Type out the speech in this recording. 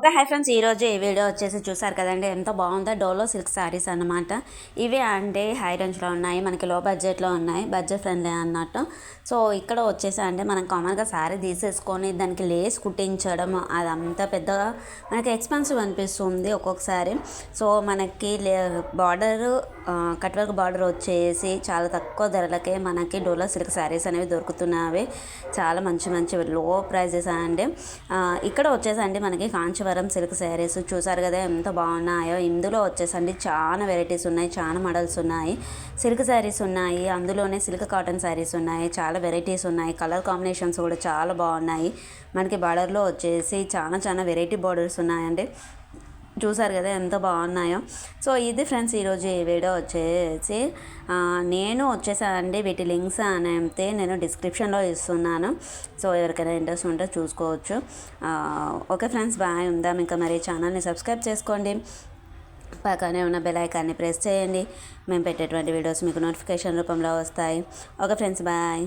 Okay hi friends, ఈరోజు ఈ video వచ్చేసి చూసారు కదండి, ఎంత బాగుందో డోలో సిల్క్ శారీస్ అన్నమాట. ఇవి అంటే హై రేంజ్లో ఉన్నాయి, మనకి లో బడ్జెట్లో ఉన్నాయి, బడ్జెట్ ఫ్రెండ్లీ అన్నట్టు. సో ఇక్కడ వచ్చేసి అంటే మనం కామన్గా శారీ తీసేసుకొని దానికి లేస్ కుట్టించడం అదంతా పెద్దగా మనకి ఎక్స్పెన్సివ్ అనిపిస్తుంది ఒక్కొక్కసారి. సో మనకి బార్డర్ కట్ వర్క్ బార్డర్ వచ్చేసి చాలా తక్కువ ధరలకే మనకి డోలో సిల్క్ శారీస్ అనేవి దొరుకుతున్నాయి. చాలా మంచి మంచి లో ప్రైజెస్ అండి. ఇక్కడ వచ్చేసండి మనకి కాంచీవరం సిల్క్ శారీస్ చూసారు కదా ఎంత బాగున్నాయో. ఇందులో వచ్చేసండి చాలా వెరైటీస్ ఉన్నాయి, చాలా మోడల్స్ ఉన్నాయి. సిల్క్ శారీస్ ఉన్నాయి, అందులోనే సిల్క్ కాటన్ శారీస్ ఉన్నాయి, చాలా వెరైటీస్ ఉన్నాయి. కలర్ కాంబినేషన్స్ కూడా చాలా బాగున్నాయి. మనకి బార్డర్లో వచ్చేసి చాలా వెరైటీ బార్డర్స్ ఉన్నాయండి. చూసారు కదా ఎంత బాగున్నాయో. సో ఇది ఫ్రెండ్స్ ఈరోజు ఈ వీడియో వచ్చేసి నేను వచ్చేసానండి. వీటి లింక్స్ అయితే నేను డిస్క్రిప్షన్లో ఇస్తున్నాను. సో ఎవరికైనా ఇంట్రెస్ట్ ఉంటే చూసుకోవచ్చు. Okay friends, bye. ఉందాం ఇంకా. మరి ఛానల్ని సబ్స్క్రైబ్ చేసుకోండి, పక్కనే ఉన్న బెల్ ఐకాన్ని ప్రెస్ చేయండి. మేము పెట్టేటువంటి వీడియోస్ మీకు నోటిఫికేషన్ రూపంలో వస్తాయి. Okay friends, bye.